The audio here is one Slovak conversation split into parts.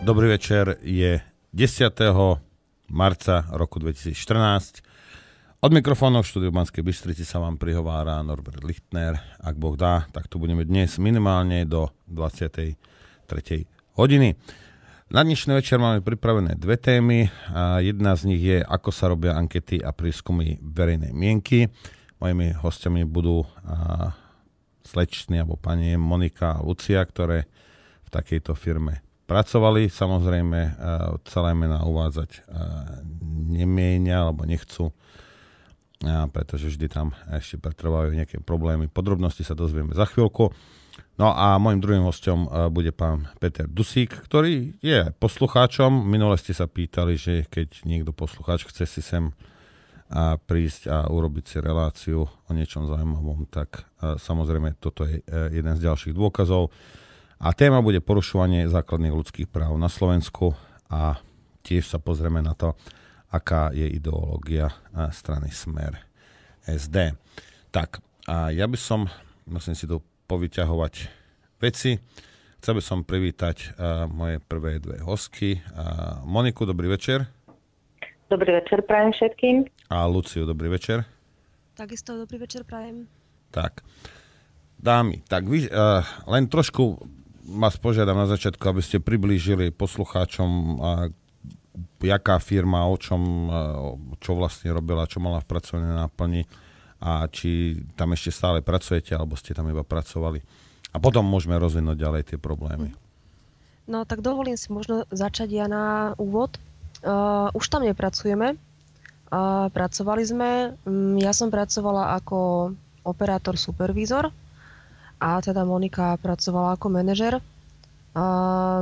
Dobrý večer, je 10. marca roku 2014. Od mikrofónov v štúdiu Banskej Bystrici sa vám prihovára Norbert Lichtner. Ak Boh dá, tak tu budeme dnes minimálne do 23. hodiny. Na dnešný večer máme pripravené dve témy. Jedna z nich je, ako sa robia ankety a prieskumy verejnej mienky. Mojimi hostiami budú slečny alebo pani Monika a Lucia, ktoré v takejto firme pracovali. Samozrejme, celé mená uvádzať nemienia alebo nechcú, pretože vždy tam ešte pretrvajú nejaké problémy. Podrobnosti sa dozvieme za chvíľku. No a môjim druhým hosťom bude pán Peter Dusík, ktorý je poslucháčom. Minule ste sa pýtali, že keď niekto poslucháč chce si sem prísť a urobiť si reláciu o niečom zaujímavom, tak samozrejme toto je jeden z ďalších dôkazov. A téma bude porušovanie základných ľudských práv na Slovensku a tiež sa pozrieme na to, aká je ideológia strany Smer SD. Tak, a ja by som, musím si tu povyťahovať veci. Chcel by som privítať moje prvé dve hostky. Moniku, dobrý večer. Dobrý večer prajem všetkým. A Luciu, dobrý večer. Takisto dobrý večer prajem. Tak, dámy, tak vy len trošku vás požiadam na začiatku, aby ste priblížili poslucháčom, jaká firma, o čom, čo vlastne robila, čo mala v pracovnej náplni a či tam ešte stále pracujete, alebo ste tam iba pracovali. A potom môžeme rozvinúť ďalej tie problémy. No tak dovolím si možno začať ja na úvod. Už tam nepracujeme. Pracovali sme. Ja som pracovala ako operátor supervízor a teda Monika pracovala ako manažer.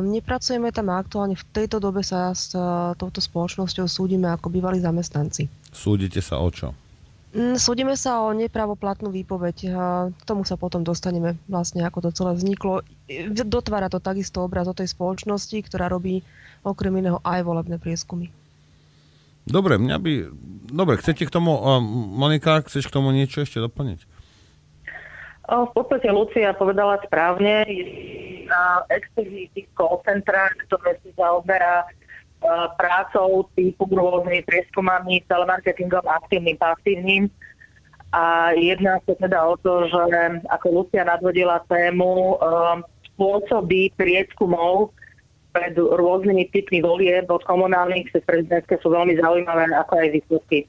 Nepracujeme tam aktuálne, v tejto dobe sa s touto spoločnosťou súdime ako bývalí zamestnanci. Súdite sa o čo? Súdime sa o nepravoplatnú výpoveď. K tomu sa potom dostaneme vlastne, ako to celé vzniklo. Dotvára to takisto obraz o tej spoločnosti, ktorá robí okrem iného aj volebné prieskumy. Dobre, chcete k tomu, Monika, chceš k tomu niečo ešte doplniť? V podstate Lucia povedala správne, na externých call centrách, ktoré si zaoberá prácou typu rôznymi prieskumami, telemarketingom, aktívnym, pasívnym. A jedná sa teda o to, že ako Lucia nadvodila tému, spôsoby prieskumov pred rôznymi typmi volieb od komunálnych cez prezidentské sú veľmi zaujímavé, ako aj výsledky.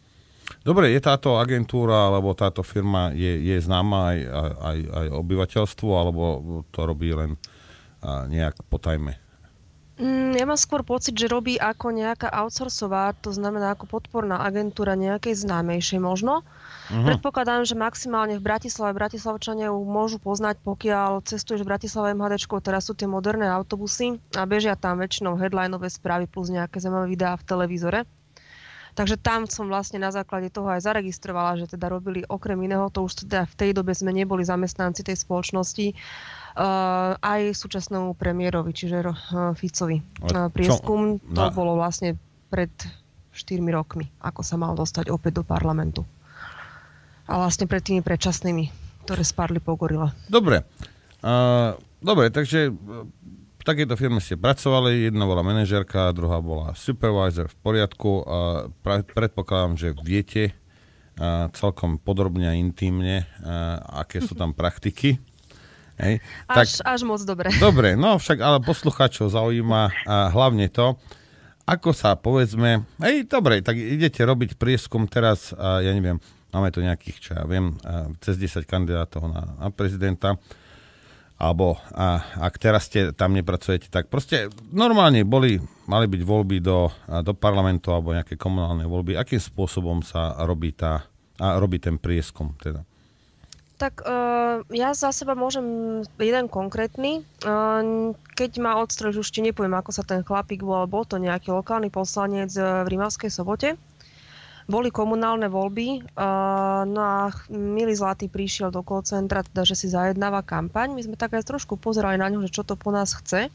Dobre, je táto agentúra alebo táto firma je známa aj obyvateľstvu, alebo to robí len nejak potajme? Ja mám skôr pocit, že robí ako nejaká outsourcová, to znamená ako podporná agentúra nejakej známejšej možno. Predpokladám, že maximálne v Bratislave Bratislavčania môžu poznať, pokiaľ cestuješ v Bratislave MHDčkou, teraz sú tie moderné autobusy a bežia tam väčšinou headlineové správy plus nejaké zaujímavé videá v televízore. Takže tam som vlastne na základe toho aj zaregistrovala, že teda robili okrem iného, to už teda v tej dobe sme neboli zamestnanci tej spoločnosti, aj súčasnému premiérovi, čiže Ficovi. Prieskum to bolo vlastne pred 4 rokmi, ako sa mal dostať opäť do parlamentu. A vlastne pred tými predčasnými, ktoré spadli po gorile. Dobre, takže v takejto firme ste pracovali, jedna bola manažérka, druhá bola supervisor, v poriadku. Predpokladám, že viete celkom podrobne a intímne, aké sú tam praktiky. Hej. Až moc dobre. Dobre, no však ale poslucháčov zaujíma hlavne to, ako sa povedzme, dobre, tak idete robiť prieskum teraz, ja neviem, máme tu nejakých, čo ja viem, cez 10 kandidátov na prezidenta, alebo ak teraz tam nepracujete, tak proste normálne mali byť voľby do parlamentu alebo nejaké komunálne voľby. Akým spôsobom sa robí ten prieskum? Teda? Tak ja za seba môžem jeden konkrétny. Keď ma odstrelili, už ti nepoviem, ako sa ten chlapík volal, bol to nejaký lokálny poslanec v Rimavskej Sobote. Boli komunálne voľby, no a milý zlatý prišiel do call centra, teda, že si zajednáva kampaň. My sme tak aj trošku pozerali na ňu, že čo to po nás chce.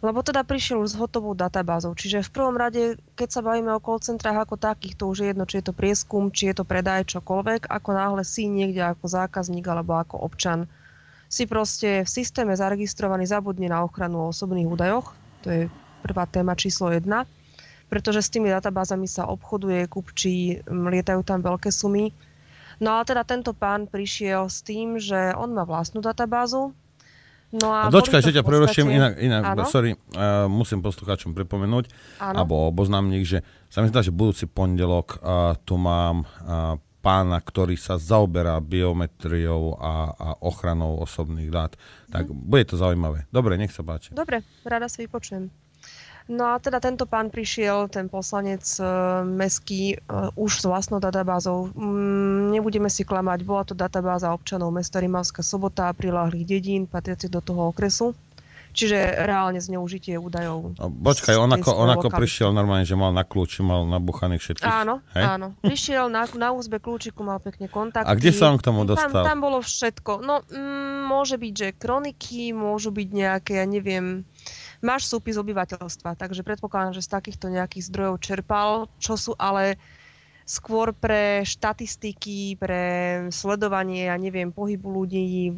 Lebo teda prišiel už s hotovou databázou. Čiže v prvom rade, keď sa bavíme o call centrách ako takých, to už je jedno, či je to prieskum, či je to predaj, čokoľvek. Ako náhle si niekde ako zákazník alebo ako občan si proste v systéme zaregistrovaný, zabudne na ochranu o osobných údajoch. To je prvá téma číslo 1, pretože s tými databázami sa obchoduje, kupčí, lietajú tam veľké sumy. No ale teda tento pán prišiel s tým, že on má vlastnú databázu. No a dočkaj, že ťa preruším, inak sorry, musím poslucháčom pripomenúť, áno, alebo oboznámnik, že sa mi zdá, že budúci pondelok tu mám pána, ktorý sa zaoberá biometriou a ochranou osobných dát. Tak bude to zaujímavé. Dobre, nech sa páči. Dobre, rada si vypočujem. No a teda tento pán prišiel, ten poslanec mestský, už s vlastnou databázou. Nebudeme si klamať, bola to databáza občanov mesta Rimavská Sobota a priláhlých dedín, patriacich do toho okresu. Čiže reálne zneužitie údajov. Počkaj, on ako prišiel normálne, že mal na kľúči, mal nabuchaných všetkých. Áno, hej? Áno. Prišiel na USB kľúčiku, mal pekne kontakty. A kde sa on k tomu dostal? Tam bolo všetko. No, môže byť, že kroniky, môžu byť nejaké, ja neviem, máš súpis obyvateľstva, takže predpokladám, že z takýchto nejakých zdrojov čerpal, čo sú ale skôr pre štatistiky, pre sledovanie, ja neviem, pohybu ľudí,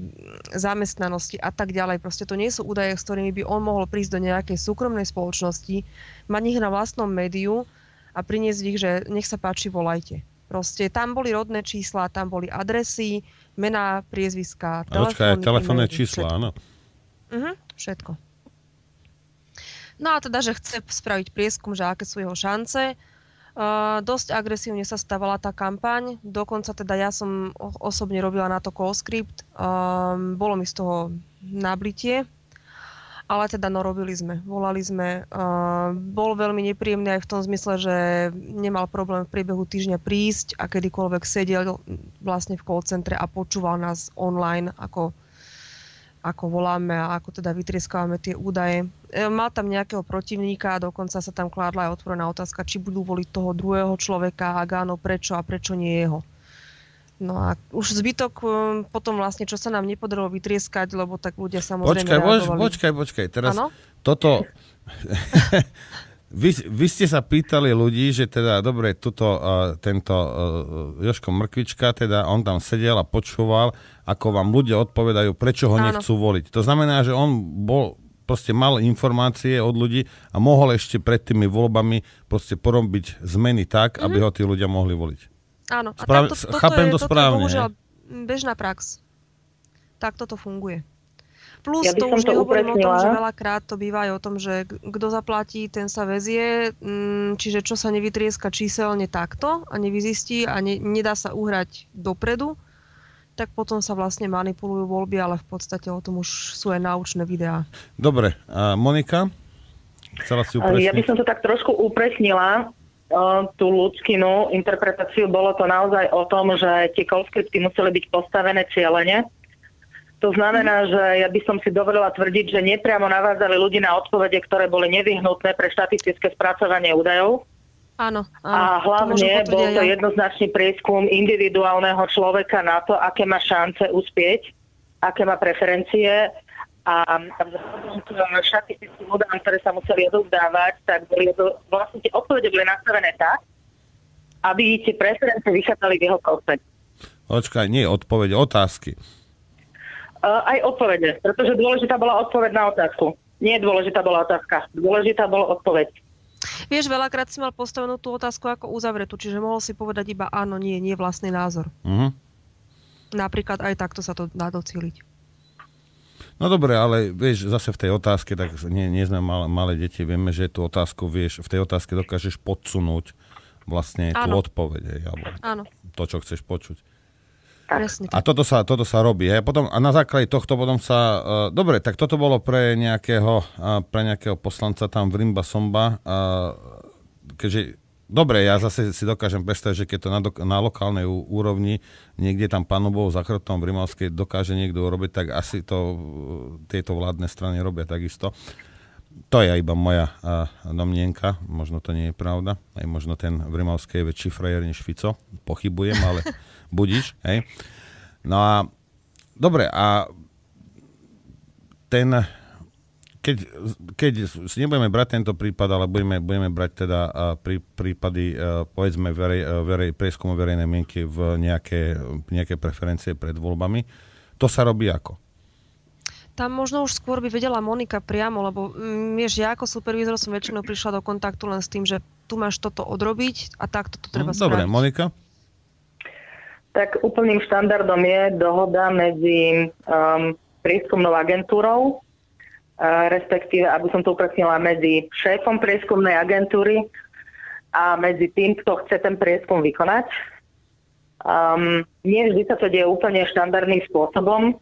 zamestnanosti a tak ďalej. Proste to nie sú údaje, s ktorými by on mohol prísť do nejakej súkromnej spoločnosti, mať ich na vlastnom médiu a priniesť ich, že nech sa páči, volajte. Proste tam boli rodné čísla, tam boli adresy, mená, priezviská, telefónne čísla, áno. Všetko. No a teda, že chce spraviť prieskum, že aké sú jeho šance. Dosť agresívne sa stávala tá kampaň, dokonca teda ja som osobne robila na to call script, bolo mi z toho nablitie, ale teda robili sme, volali sme, bol veľmi nepríjemný aj v tom zmysle, že nemal problém v priebehu týždňa prísť a kedykoľvek sedel vlastne v call centre a počúval nás online, ako voláme a ako teda vytrieskávame tie údaje. Mal tam nejakého protivníka a dokonca sa tam kládla aj otvorená otázka, či budú voliť toho druhého človeka, ak áno, prečo a prečo nie jeho. No a už zbytok potom vlastne, čo sa nám nepodarilo vytrieskať, lebo tak ľudia samozrejme reagovali. Počkaj, teraz toto... Vy ste sa pýtali ľudí, že teda, dobre, tento Jožko Mrkvička, teda on tam sedel a počúval, ako vám ľudia odpovedajú, prečo ho nechcú voliť. To znamená, že on proste mal informácie od ľudí a mohol ešte pred tými voľbami proste porobiť zmeny tak, aby ho tí ľudia mohli voliť. Áno. A chápem to správne. To je bohužiaľ bežná prax. Tak toto funguje. Plus to už nehovorím o tom, že veľakrát to býva aj o tom, že kto zaplatí, ten sa vezie, čiže čo sa nevytrieska číselne takto a nevyzistí a nedá sa uhrať dopredu, tak potom sa vlastne manipulujú voľby, ale v podstate o tom už sú aj naučné videá. Dobre, a Monika? Chcela si upresniť? Ja by som to tak trošku upresnila, tú ľudskinu interpretáciu. Bolo to naozaj o tom, že tie call scripty museli byť postavené cieľene. To znamená, že ja by som si dovolila tvrdiť, že nepriamo navádzali ľudí na odpovede, ktoré boli nevyhnutné pre štatistické spracovanie údajov. Áno. A hlavne bol to jednoznačný prieskum individuálneho človeka na to, aké má šance uspieť, aké má preferencie. A štatistickým údajom, ktoré sa museli odovzdávať, tak vlastne tie odpovede boli nastavené tak, aby tie preferencie vychádzali v jeho prospech. Počkaj, nie odpovede, otázky. Aj odpovede, pretože dôležitá bola odpoveď na otázku. Nie dôležitá bola otázka, dôležitá bola odpoveď. Vieš, veľakrát si mal postavenú tú otázku ako uzavretú, čiže mohol si povedať iba áno, nie vlastný názor. Napríklad aj takto sa to dá docieliť. No dobre, ale vieš, zase v tej otázke, tak nie sme malé deti, vieme, že tú otázku vieš, v tej otázke dokážeš podsunúť vlastne tú odpoveď, alebo to, čo chceš počuť. A toto sa robí. A na základe tohto potom sa... dobre, tak toto bolo pre nejakého poslanca tam v Rimba Somba. Keďže... Dobre, ja zase si dokážem predstaviť, že keď to na lokálnej úrovni niekde tam Pánu Bohu za chrbtom v Rimavskej dokáže niekto urobiť, tak asi to tieto vládne strany robia takisto. To je iba moja domnienka. Možno to nie je pravda. Aj možno ten v Rimavskej je väčší frajer než Fico. Pochybujem, ale... budíš, hej. No a dobre, a keď nebudeme brať tento prípad, ale budeme brať teda prípady, povedzme, prieskumu verejnej mienky v nejaké preferencie pred voľbami, to sa robí ako? Tam možno už skôr by vedela Monika priamo, lebo vieš, ja ako supervízor som väčšinou prišla do kontaktu len s tým, že tu máš toto odrobiť a takto to treba spraviť. Dobre, Monika? Tak úplným štandardom je dohoda medzi prieskumnou agentúrou, respektíve, aby som to upresnila, medzi šéfom prieskumnej agentúry a medzi tým, kto chce ten prieskum vykonať. Nie vždy sa to deje úplne štandardným spôsobom.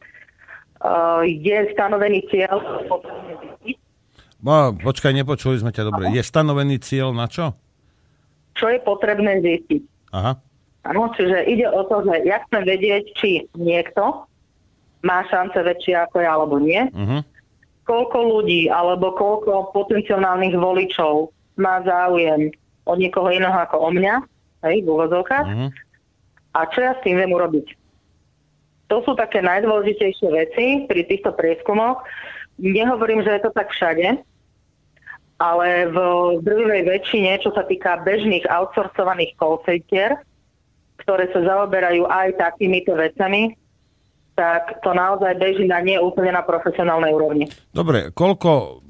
Je stanovený cieľ. Počkaj, nepočuli sme ťa dobre. Je stanovený cieľ na čo? Čo je potrebné zistiť. Aha. Áno, čiže ide o to, že ja chcem vedieť, či niekto má šance väčšie ako ja, alebo nie. Uh-huh. Koľko ľudí, alebo koľko potenciálnych voličov má záujem od niekoho iného ako o mňa, hej, v úvodzovkách. Uh-huh. A čo ja s tým viem urobiť. To sú také najdôležitejšie veci pri týchto prieskumoch. Nehovorím, že je to tak všade, ale v drvivej väčšine, čo sa týka bežných outsourcovaných call center, ktoré sa zaoberajú aj takýmito vecami, tak to naozaj beží na nie úplne na profesionálnej úrovni. Dobre, koľko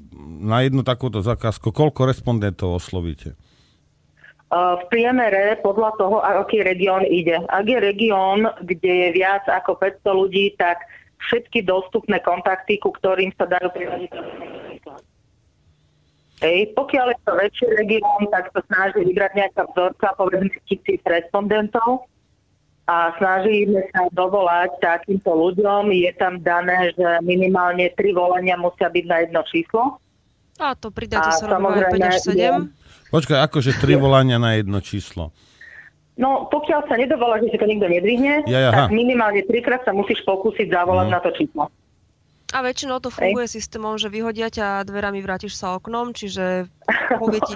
na jednu takúto zákazku, koľko respondentov oslovíte? V priemere podľa toho, aký región ide. Ak je región, kde je viac ako 500 ľudí, tak všetky dostupné kontakty, ku ktorým sa dajú priradiť. Pokiaľ je to väčší región, tak sa snaží vybrať nejaká vzorka, povedzme 1000 respondentov a snažíme sa dovolať takýmto ľuďom. Je tam dané, že minimálne 3 volania musia byť na jedno číslo. A to pridáte sa robí aj 5 až 7. Počkaj, akože 3 volania na jedno číslo? No, pokiaľ sa nedovolá, že si to nikto nedvihne, tak minimálne 3-krát sa musíš pokúsiť zavolať na to číslo. A väčšinou to funguje systémom, že vyhodia ťa dverami, vrátiš sa oknom, čiže povie ti,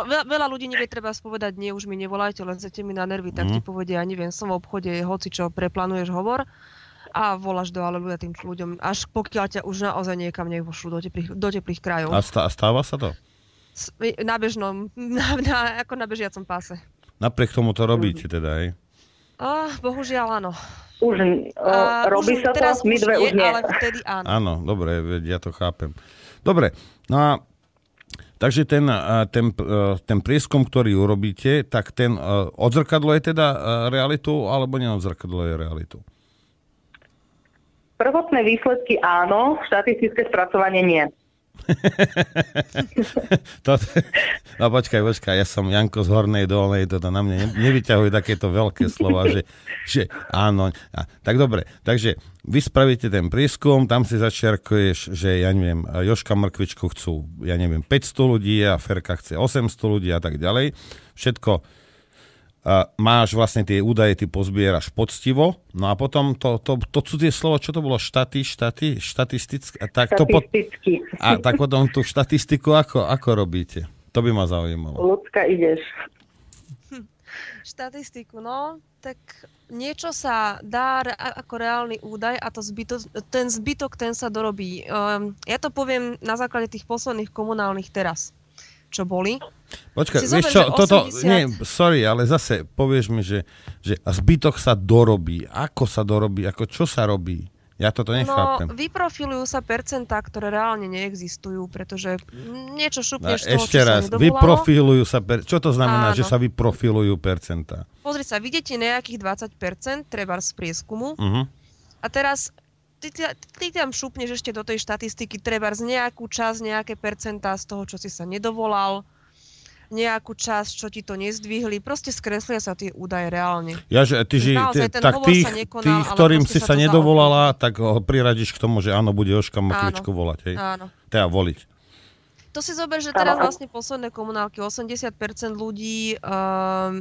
veľa ľudí nevie treba spovedať, nie, už mi nevolajte, len chcete mi na nervy, tak ti povedia, neviem, som v obchode, hoci čo, preplánuješ hovor a voláš do aleluja tým ľuďom, až pokiaľ ťa už naozaj niekam nepošlú do teplých krajov. A stáva sa to? Na bežnom, ako na bežiacom páse. Napriek tomu to robíte teda, hej? Bohužiaľ áno. Už robí sa to, my dve už nie. Ale vtedy áno. Áno, dobre, ja to chápem. Dobre, no a takže ten prieskum, ktorý urobíte, tak ten odzrkadluje teda realitu, alebo neodzrkadluje realitu? Prvotné výsledky áno, štatistické spracovanie nie. No počkaj, ja som Janko z Hornej Dolnej, toto na mňa nevyťahujú takéto veľké slova, že áno. Tak dobre, takže vy spravíte ten prieskum, tam si začiarkuješ, že ja neviem, Jožka Mrkvičku chcú, ja neviem, 500 ľudí a Ferka chce 800 ľudí a tak ďalej. Všetko máš vlastne tie údaje, ty pozbieraš poctivo, no a potom to cudzie slovo, čo to bolo? Štatistické? Tak potom tú štatistiku ako robíte? To by ma zaujímalo. Ľudská ideš. Štatistiku, no, tak niečo sa dá ako reálny údaj a ten zbytok sa dorobí. Ja to poviem na základe tých posledných komunálnych teraz, čo boli. Počkaj, vieš čo, sorry, ale zase povieš mi, že a zbytok sa dorobí. Ako sa dorobí? Čo sa robí? Ja toto nechápem. No, vyprofilujú sa percentá, ktoré reálne neexistujú, pretože niečo šupneš z toho, ešte raz, vyprofilujú sa čo to znamená, že sa vyprofilujú percentá? Pozri sa, vidíte nejakých 20%, treba z prieskumu. A teraz ty tam šupneš ešte do tej štatistiky treba z nejakú časť, nejaké percentá z toho, čo si sa nedovolal, nejakú časť, čo ti to nezdvihli. Proste skreslia sa tie údaje reálne. Tých, ktorým si sa nedovolala, tak ho priradíš k tomu, že áno, bude Jožka Mrkvičku volať. Hej? Áno. Teda voliť. To si zober, že teraz vlastne posledné komunálky 80% ľudí,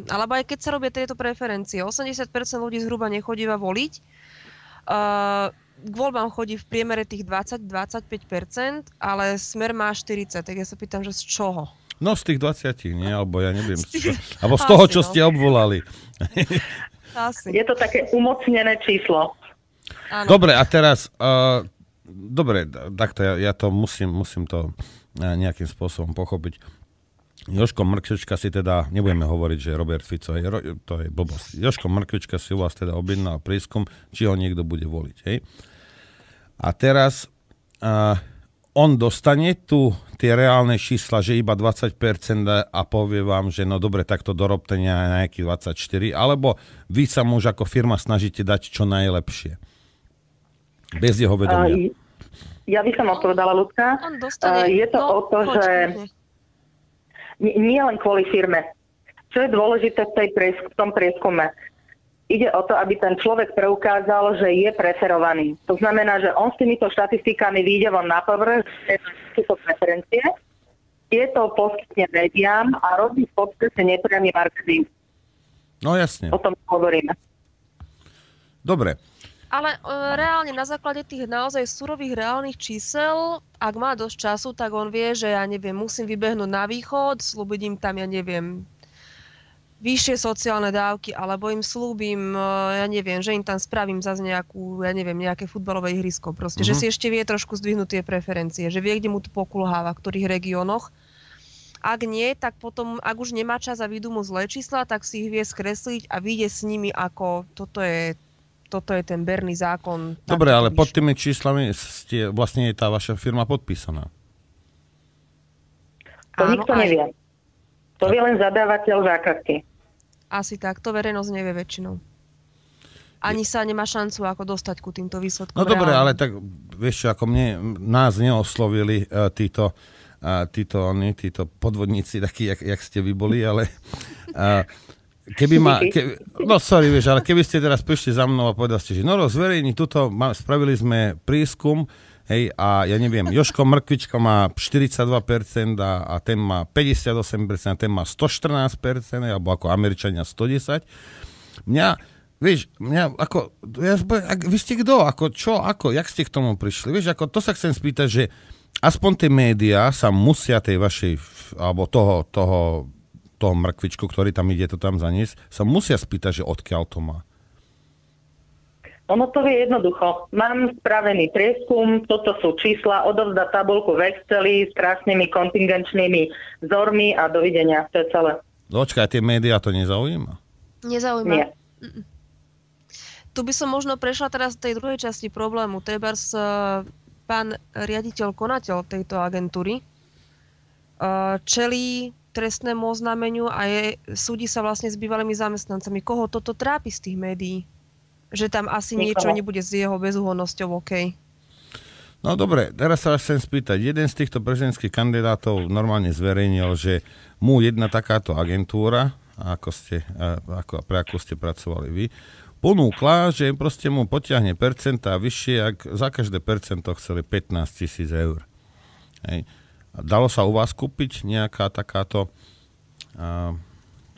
alebo aj keď sa robia tieto preferencie, 80% ľudí zhruba nechodíva voliť. K voľbám chodí v priemere tých 20-25%, ale Smer má 40%. Tak ja sa pýtam, že z čoho? No z tých 20, nie? Alebo ja neviem. Alebo z toho, čo ste obvolali. Asi. Je to také umocnené číslo. Áno. Dobre, a teraz... dobre, takto ja to musím to nejakým spôsobom pochopiť. Jožko Mrkvička si teda, nebudeme hovoriť, že Robert Fico, to je blbosť. Jožko Mrkvička si u vás teda objednal prieskum, či ho niekto bude voliť. Hej? A teraz on dostane tu tie reálne čísla, že iba 20% a povie vám, že no dobre, tak to dorobte na nejakých 24, alebo vy sa už ako firma snažíte dať čo najlepšie. Bez jeho vedomia. Ja by som odpovedala, Ľudka. Je to o to, že nie len kvôli firme. Čo je dôležité v tom prieskume? Ide o to, aby ten človek preukázal, že je preferovaný. To znamená, že on s týmito štatistikami vyjde von na povrch, že sú to preferencie, tieto poskytne médiám a robí v podstate nepriamy marketing. No jasne. O tom hovoríme. Dobre. Ale reálne na základe tých naozaj surových reálnych čísel, ak má dosť času, tak on vie, že ja neviem, musím vybehnúť na východ, slúbiť im tam, ja neviem, vyššie sociálne dávky, alebo im slúbim, ja neviem, že im tam spravím zase nejakú, ja neviem, nejaké futbalové ihrisko. Proste, že si ešte vie trošku zdvihnúť tie preferencie, že vie, kde mu to pokulháva, v ktorých regiónoch. Ak nie, tak potom, ak už nemá čas a vyjdú mu zlé čísla, tak si ich vie skresliť a vyjde s nimi ako toto je ten berný zákon. Dobre, ale pod tými číslami vlastne je tá vaša firma podpísaná. To nikto nevie. To vie len zadávateľ zákazky. Asi tak, to verejnosť nevie väčšinou. Ani sa nemá šancu ako dostať ku týmto výsledkom. No dobre, ale tak vieš, ako nás neoslovili títo podvodníci, takí, jak ste vy boli, ale keby ste teraz prišli za mnou a povedali ste, že zverejni tuto, spravili sme prískum, hej, a ja neviem, Jožko Mrkvička má 42% a ten má 58%, a ten má 114%, alebo ako Američania 110%. Vy ste kto? Jak ste k tomu prišli? Vieš, to sa chcem spýtať, že aspoň tie médiá sa musia tej vašej, alebo toho Mrkvičku, ktorý tam ide to tam zaniesť, sa musia spýtať, že odkiaľ to má. Ono to vie jednoducho. Mám spravený prieskum, toto sú čísla, odovzdá tabuľku v Exceli s krásnymi kontingenčnými vzormi a dovidenia. To je celé. Dočkaj, tie médiá to nezaujíma? Nezaujíma. Nie. Tu by som možno prešla teraz v tej druhej časti problému. Trebárs pán riaditeľ, konateľ tejto agentúry čelí trestnému oznámeniu a súdi sa vlastne s bývalými zamestnancami. Koho toto trápi z tých médií? Že tam asi niečo nebude s jeho bezúhonnosťou OK. No dobre, teraz sa vás chcem spýtať. Jeden z týchto prezidentských kandidátov normálne zverejnil, že mu jedna takáto agentúra, pre akú ste pracovali vy, ponúkla, že proste mu potiahne percentá vyššie, ak za každé percento chceli 15 000 eur. Hej. Dalo sa u vás kúpiť nejaká takáto...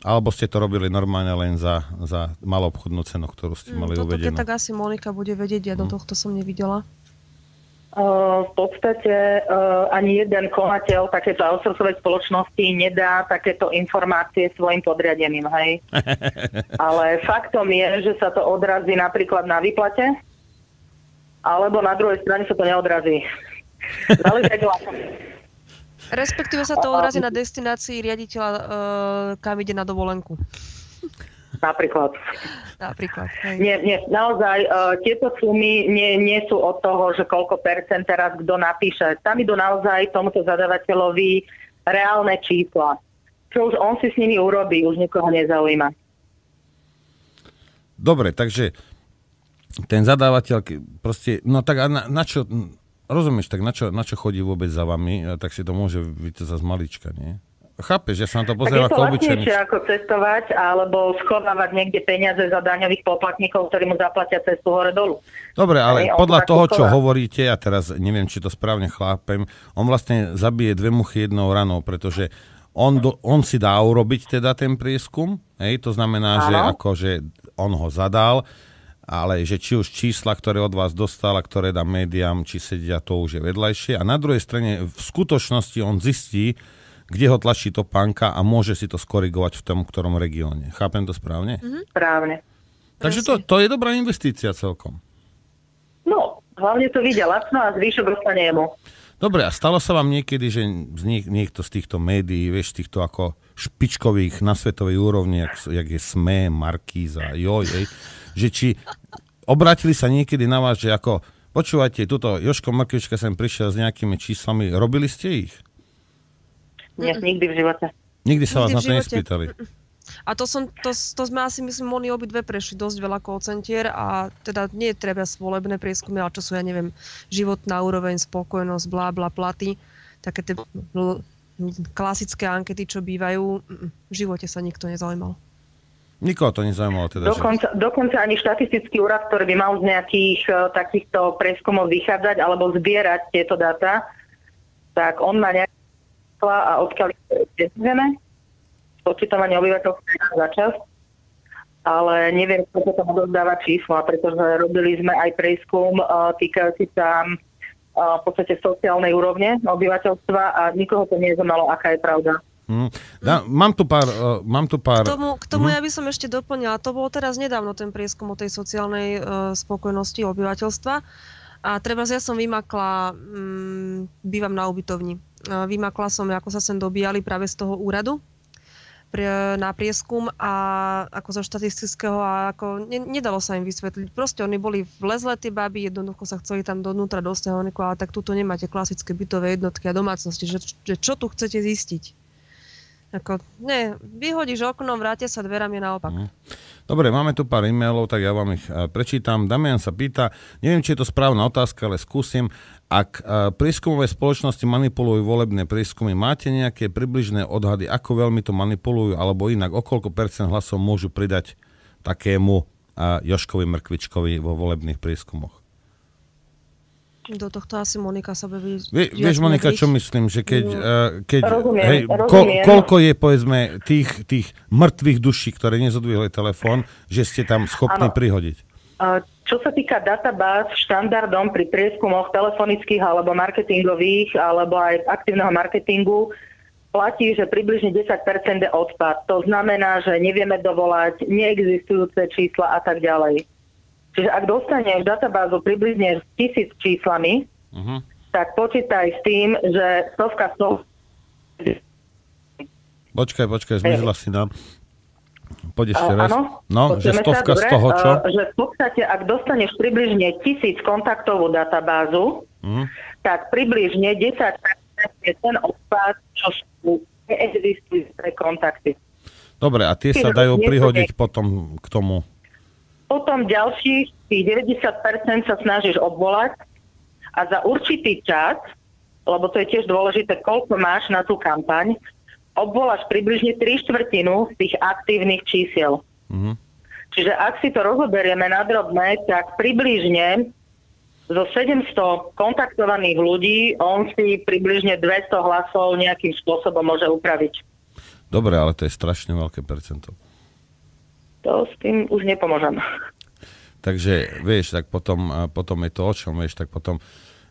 Alebo ste to robili normálne len za maloobchodnú cenu, ktorú ste mali uvedenú? Toto tak asi Monika bude vedieť, ja do tohto som nevidela. V podstate ani jeden konateľ takéto outsourcovej spoločnosti nedá takéto informácie svojim podriadeným, hej. Ale faktom je, že sa to odrazí napríklad na výplate, alebo na druhej strane sa to neodrazí. Respektíve sa to odrazí na destinácii riaditeľa, kam ide na dovolenku. Napríklad. Hej. Nie, naozaj tieto sumy nie sú od toho, že koľko percent teraz kto napíše. Tam idú naozaj tomuto zadavateľovi reálne čísla. Čo už on si s nimi urobí, už nikoho nezaujíma. Dobre, takže ten zadávateľ proste, no tak a na čo... Rozumieš, tak na čo chodí vôbec za vami, tak si to môže byť zase malička, nie? Chápeš, ja sa na to pozerám ako obyčajný. Tak je to ako cestovať, alebo schovávať niekde peniaze za daňových poplatníkov, ktorí mu zaplatia cestu hore-dolu. Dobre, ale podľa toho, čo hovoríte, ja teraz neviem, či to správne chápem, on vlastne zabije dve muchy jednou ranou, pretože on si dá urobiť teda ten prieskum, hej, to znamená, že akože on ho zadal, ale že či už čísla, ktoré od vás dostal a ktoré dá médiám, či sedia, to už je vedľajšie. A na druhej strane v skutočnosti on zistí, kde ho tlačí topánka a môže si to skorigovať v tom, ktorom regióne. Chápem to správne? Správne. Takže to je dobrá investícia celkom. No, hlavne to vidia lacno a zvýšok dostane jemu. Dobre, a stalo sa vám niekedy, že niekto z týchto médií, vieš, týchto ako špičkových na svetovej úrovni, jak je SME, Markíza, že či obrátili sa niekedy na vás, že ako Počúvajte, tuto Jožko Mrkvička sem prišiel s nejakými číslami. Robili ste ich? Nie, nikdy v živote. Nikdy sa vás na to nespýtali? A to sme asi, myslím, oni obidve prešli dosť veľa call centier a teda nie je treba volebné prieskumy, ale čo sú, ja neviem, životná úroveň, spokojnosť, blá, blá, platy. Také tie klasické ankety, čo bývajú, v živote sa nikto nezaujímal. Nikoho to nezaujímalo teda. Dokonca ani štatistický úrad, ktorý by mal z nejakých takýchto prieskumov vychádzať alebo zbierať tieto dáta, tak on má nejaké a odkiaľ je počítavanie obyvateľstva za čas, ale neviem, kto to odovzdáva čísla, pretože robili sme aj prieskum týkajúci sa v podstate sociálnej úrovne obyvateľstva a nikoho to nezaujímalo, aká je pravda. Mám tu pár... K tomu ja by som ešte doplnila. To bolo teraz nedávno ten prieskum o tej sociálnej spokojnosti obyvateľstva. A treba, ja som vymakla, bývam na ubytovni. Vymakla som, ako sa sem dobíjali práve z toho úradu na prieskum a ako zo štatistického a ako nedalo sa im vysvetliť. Proste oni boli vlezlé tie baby, jednoducho sa chceli tam dovnútra dostať, ale tak tuto nemáte klasické bytové jednotky a domácnosti, že čo tu chcete zistiť? Ako, ne, vyhodíš oknom, vrátia sa dverami naopak. Dobre, máme tu pár e-mailov, tak ja vám ich prečítam. Damian sa pýta, neviem, či je to správna otázka, ale skúsim. Ak prieskumové spoločnosti manipulujú volebné prieskumy, máte nejaké približné odhady, ako veľmi to manipulujú, alebo inak, o koľko percent hlasov môžu pridať takému Jožkovi Mrkvičkovi vo volebných prieskumoch? Do tohto asi Monika sa bude... Vieš, Monika, čo myslím? Že keď rozumiem. Koľko je, povedzme, tých mŕtvych duší, ktoré nezodvihli telefón, že ste tam schopní prihodiť? Čo sa týka databáz, štandardom pri prieskumoch telefonických alebo marketingových, alebo aj aktívneho marketingu, platí, že približne 10% je odpad. To znamená, že nevieme dovolať neexistujúce čísla a tak ďalej. Čiže ak dostaneš databázu približne s 1000 číslami, tak počítaj s tým, že stovka... Počkaj, zmizla si nám. Poď ešte raz. Áno, no, že stovka z toho, čo? Že v podstate, ak dostaneš približne 1000 kontaktovú databázu, tak približne 10% je ten odpad, čo sú neexistujúce kontakty. Dobre, a tie sa dajú prihodiť potom k tomu? Potom ďalších tých 90% sa snažíš obvolať a za určitý čas, lebo to je tiež dôležité, koľko máš na tú kampaň, obvoláš približne 3/4 z tých aktívnych čísiel. Čiže ak si to rozoberieme na drobné, tak približne zo 700 kontaktovaných ľudí on si približne 200 hlasov nejakým spôsobom môže upraviť. Dobre, ale to je strašne veľké percento. To s tým už nepomôžem. Takže, vieš, tak potom je to o čom, vieš, tak potom,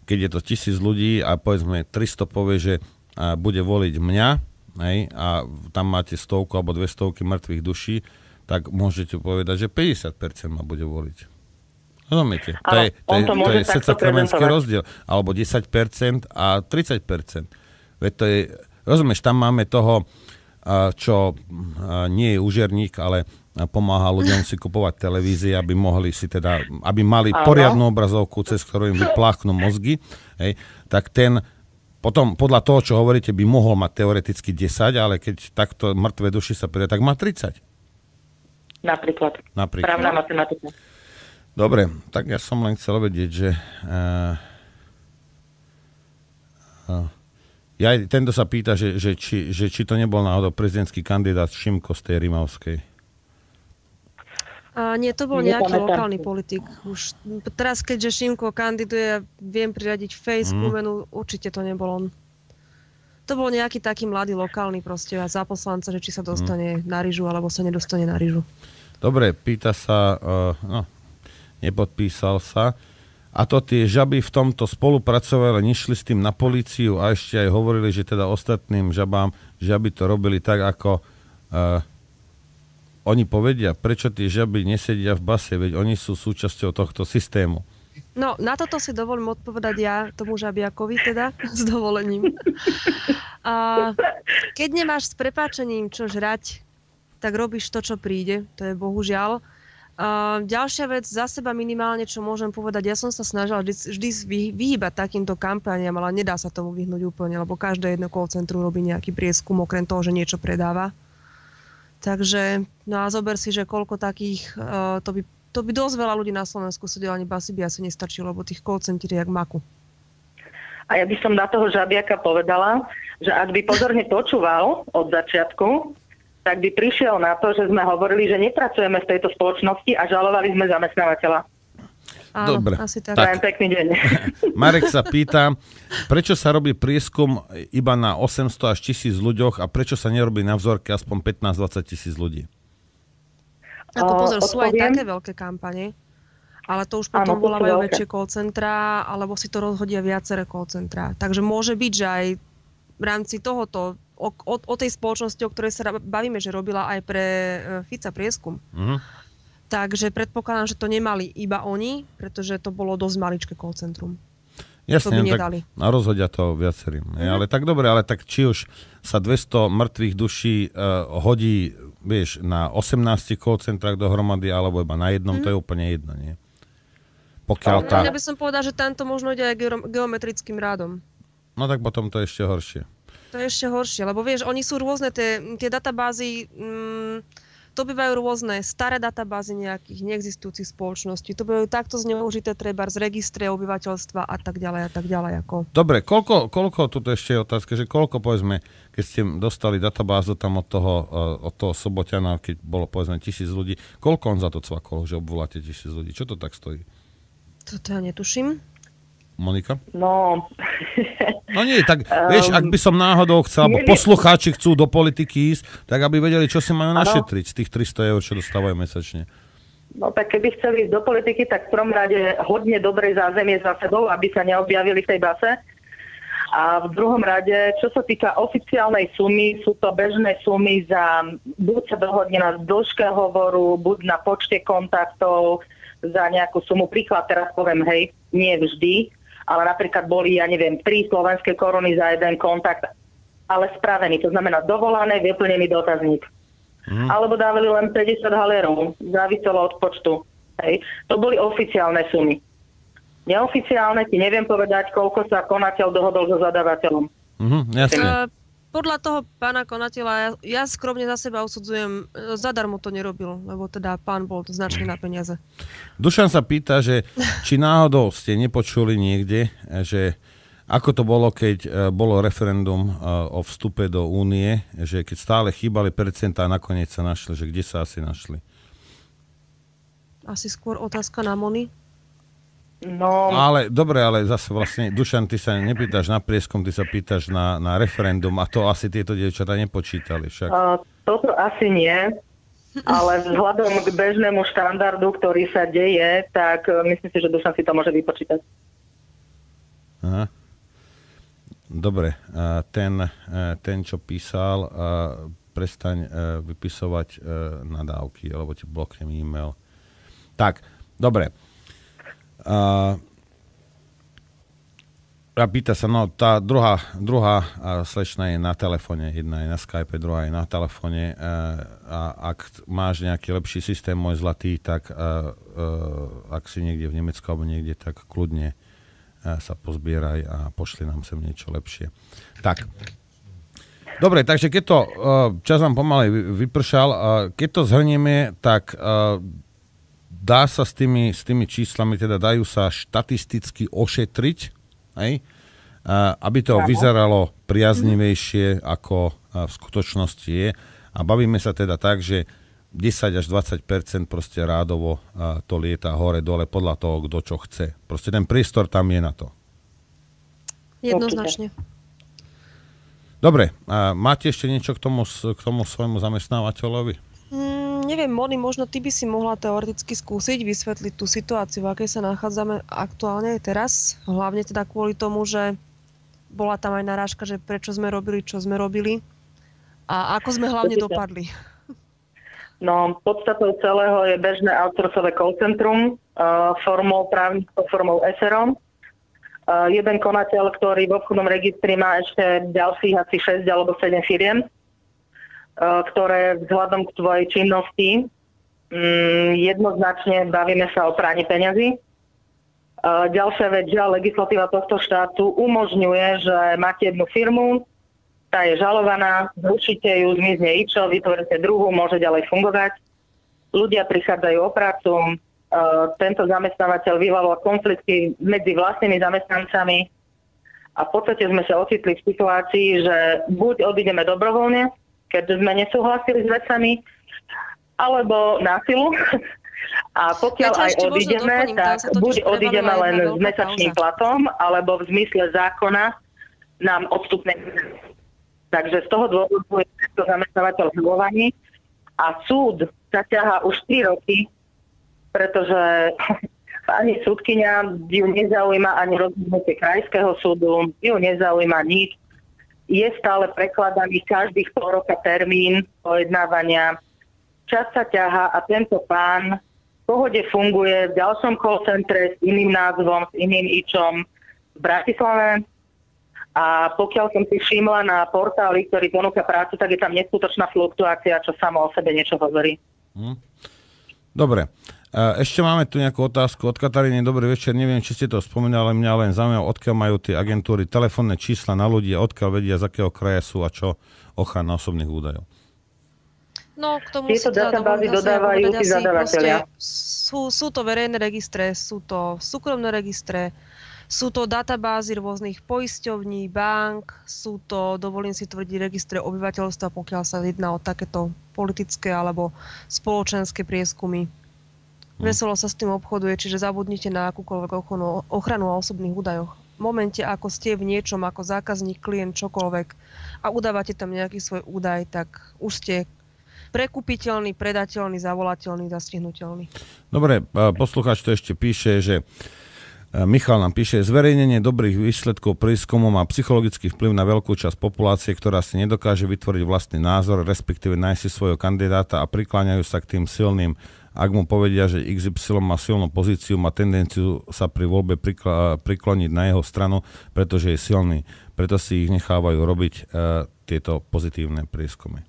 keď je to 1000 ľudí a povedzme 300 povie, že bude voliť mňa, hej, a tam máte 100 alebo 200 mŕtvych duší, tak môžete povedať, že 50% ma bude voliť. Rozumiete? To je secakremenský rozdiel. Alebo 10% a 30%. Veď to je, rozumieš, tam máme toho, čo nie je úžerník, ale pomáha ľuďom si kupovať televízie, aby mohli si teda, aby mali poriadnu obrazovku, cez ktorú im vypláchnú mozgy, hej, tak ten potom podľa toho, čo hovoríte, by mohol mať teoreticky 10, ale keď takto mŕtve duši sa príde, tak má 30. Napríklad. Správna matematika. Dobre, tak ja som len chcel vedieť, že tento sa pýta, že či to nebol náhodou prezidentský kandidát Šimko z tej Rimavskej. Nie, to bol nejaký lokálny politik. Už teraz, keďže Šimko kandiduje, viem priradiť menu, určite to nebol on. To bol nejaký taký mladý lokálny proste za poslanca, že či sa dostane na ryžu, alebo sa nedostane na ryžu. Dobre, pýta sa, nepodpísal sa. A to tie žaby v tomto spolupracovali, nešli s tým na políciu a ešte aj hovorili, že teda ostatným žabám, že aby to robili tak, ako oni povedia, prečo tie žaby nesedia v base, veď oni sú súčasťou tohto systému. No, na toto si dovolím odpovedať ja, tomu žabiakovi teda, s dovolením. Keď nemáš s prepáčením čo žrať, tak robíš to, čo príde, to je bohužiaľ. Ďalšia vec, za seba minimálne, čo môžem povedať, ja som sa snažila vždy vyhýbať takýmto kampaniam, ale nedá sa tomu vyhnúť úplne, lebo každé jedno call centrum robí nejaký prieskum, okrem toho, že niečo predáva. Takže, no a zober si, že koľko takých, to by dosť veľa ľudí na Slovensku sedelo, ani basy by asi nestačilo, lebo tých call center je jak maku. A ja by som na toho Žabiaka povedala, že ak by pozorne počúval od začiatku, tak by prišiel na to, že sme hovorili, že nepracujeme v tejto spoločnosti a žalovali sme zamestnávateľa. Áno, dobre, asi tak. Pekný deň. Marek sa pýta, prečo sa robí prieskum iba na 800 až 1000 ľuďoch a prečo sa nerobí na vzorke aspoň 15-20 tisíc ľudí? Ako pozor, sú aj také veľké kampane, ale to už potom volávajú väčšie call centrá, alebo si to rozhodia viaceré call centrá. Takže môže byť, že aj v rámci tohoto o tej spoločnosti, o ktorej sa bavíme, že robila aj pre Fica prieskum. Takže predpokladám, že to nemali iba oni, pretože to bolo dosť maličké call centrum. Jasne, tak rozhodia to viacerým. Ale tak dobre, ale tak či už sa 200 mŕtvych duší hodí, vieš, na 18 call centrách dohromady, alebo iba na jednom, to je úplne jedno, nie? Pokiaľ tá... Ja by som povedal, že tamto možno ide aj geometrickým rádom. No tak potom to je ešte horšie. To je ešte horšie, lebo vieš, oni sú rôzne, tie databázy, to bývajú rôzne staré databázy nejakých neexistujúcich spoločností, to bývajú takto zneužité treba z registre obyvateľstva a tak ďalej. Ako. Dobre, koľko tuto ešte je otázka, že koľko, povedzme, keď ste dostali databázu tam od toho Soboťana, keď bolo, povedzme, 1000 ľudí, koľko on za to cvakol, že obvoláte 1000 ľudí? Čo to tak stojí? Toto ja netuším. Monika? No nie, tak vieš, ak by som náhodou chcel, alebo poslucháči chcú do politiky ísť, tak aby vedeli, čo si majú našetriť z tých 300 eur, čo dostávajú mesačne. No tak keby chceli ísť do politiky, tak v prvom rade hodne dobrej zázemie za sebou, aby sa neobjavili v tej base. A v druhom rade, čo sa týka oficiálnej sumy, sú to bežné sumy za buď sa dohodne na dĺžke hovoru, buď na počte kontaktov, za nejakú sumu. Príklad teraz poviem, hej, nie vždy, ale napríklad boli, 3 slovenské koruny za jeden kontakt, ale spravený, to znamená dovolané, vyplnený dotazník. Alebo dávali len 50 halérov, záviselo od počtu. Hej. To boli oficiálne sumy. Neoficiálne ti neviem povedať, koľko sa konateľ dohodol so zadávateľom. Jasne. Podľa toho pána konateľa, ja skromne za seba usudzujem, zadarmo to nerobil, lebo teda pán bol značne na peniaze. Dušan sa pýta, že či náhodou ste nepočuli niekde, že ako to bolo, keď bolo referendum o vstupe do únie, že keď stále chýbali percentá a nakoniec sa našli, že kde sa asi našli? Asi skôr otázka na Moni. No. Ale dobre, ale zase vlastne, Dušan, ty sa nepýtaš na prieskum, ty sa pýtaš na referendum a to asi tieto dievčatá nepočítali však. Toto asi nie, ale vzhľadom k bežnému štandardu, ktorý sa deje, tak myslím si, že Dušan si to môže vypočítať. Aha. Dobre, ten, čo písal, prestaň vypisovať nadávky, alebo ti bloknem e-mail. Tak, dobre. A pýta sa, no tá druhá slečna je na telefóne, jedna je na Skype, druhá je na telefóne a ak máš nejaký lepší systém, môj zlatý, tak ak si niekde v Nemecku alebo niekde, tak kľudne sa pozbieraj a pošli nám sem niečo lepšie. Tak. Dobre, takže keď to, čas nám pomaly vypršal, keď to zhrnieme, tak dá sa s tými číslami, teda dajú sa štatisticky ošetriť, hej? Aby to vyzeralo priaznivejšie, ako v skutočnosti je. A bavíme sa teda tak, že 10 až 20% proste rádovo to lieta hore-dole podľa toho, kto čo chce. Proste ten priestor tam je na to. Jednoznačne. Dobre, máte ešte niečo k tomu svojmu zamestnávateľovi? Neviem, Moni, možno ty by si mohla teoreticky skúsiť vysvetliť tú situáciu, v akej sa nachádzame aktuálne aj teraz. Hlavne teda kvôli tomu, že bola tam aj narážka, že prečo sme robili, čo sme robili a ako sme hlavne dopadli. No, podstatou celého je bežné outsourcové call centrum formou právnickou, formou SRO. Jeden konateľ, ktorý v obchodnom registri má ešte ďalších asi 6 alebo 7 firiem, ktoré vzhľadom k tvojej činnosti Jednoznačne bavíme sa o praní peňazí. Ďalšia vec, že legislatíva tohto štátu umožňuje, že máte jednu firmu, tá je žalovaná, zrušíte ju, zmizne IČO, vytvoríte druhú, môže ďalej fungovať. Ľudia prichádzajú o prácu, tento zamestnávateľ vyvolal konflikty medzi vlastnými zamestnancami a v podstate sme sa ocitli v situácii, že buď odídeme dobrovoľne, keď sme nesúhlasili s vecami, alebo na silu. A pokiaľ aj odídeme, tak buď odídeme len s mesačným platom, alebo v zmysle zákona nám odstupné. Takže z toho dôvodu je to zamestnávateľ žalovaný a súd sa ťahá už 3 roky, pretože ani súdkyňa ju nezaujíma, ani rozhodnutie krajského súdu, ju nezaujíma nič. Je stále prekladaný každých pol roka termín pojednávania. Čas sa ťahá a tento pán v pohode funguje v ďalšom call centre s iným názvom, s iným IČom v Bratislave. A pokiaľ som si všimla na portáli, ktorý ponúka prácu, tak je tam neskutočná fluktuácia, čo samo o sebe niečo hovorí. Dobre. Ešte máme tu nejakú otázku od Kataríny. Dobrý večer, neviem, či ste to spomínali, ale mňa len zaujímavé, odkiaľ majú tie agentúry telefónne čísla na ľudí, odkiaľ vedia, z akého kraja sú a čo ochrana osobných údajov. No, k tomu tieto databázy dodávajú tí zadavatelia. Sú to verejné registre, sú to súkromné registre, sú to databázy rôznych poisťovní, bank, sú to, dovolím si tvrdiť, registre obyvateľstva, pokiaľ sa jedná o takéto politické alebo spoločenské prieskumy. Veselo sa s tým obchoduje, čiže zabudnite na akúkoľvek ochranu o osobných údajoch. V momente, ako ste v niečom ako zákazník, klient, čokoľvek a udávate tam nejaký svoj údaj, tak už ste prekupiteľný, predateľný, zavolateľný, zastihnuteľný. Dobre, poslucháč to ešte píše, že Michal nám píše, zverejnenie dobrých výsledkov prieskumu má psychologický vplyv na veľkú časť populácie, ktorá si nedokáže vytvoriť vlastný názor, respektíve nájsť si svojho kandidáta a prikláňajú sa k tým silným. Ak mu povedia, že XY má silnú pozíciu, má tendenciu sa pri voľbe prikloniť na jeho stranu, pretože je silný. Preto si ich nechávajú robiť tieto pozitívne prieskumy.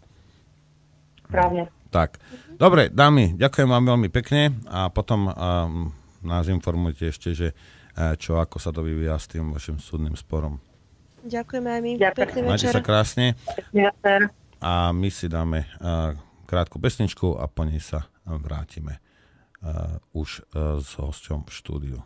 Správne. Tak. Dobre, dámy, ďakujem vám veľmi pekne a potom nás informujte ešte, že čo, ako sa to vyvíja s tým vašim súdnym sporom. Ďakujeme aj my. Ďakujem. Majte sa krásne. Ďakujem. A my si dáme krátku pesničku a po nej sa vrátime už s hosťom v štúdiu.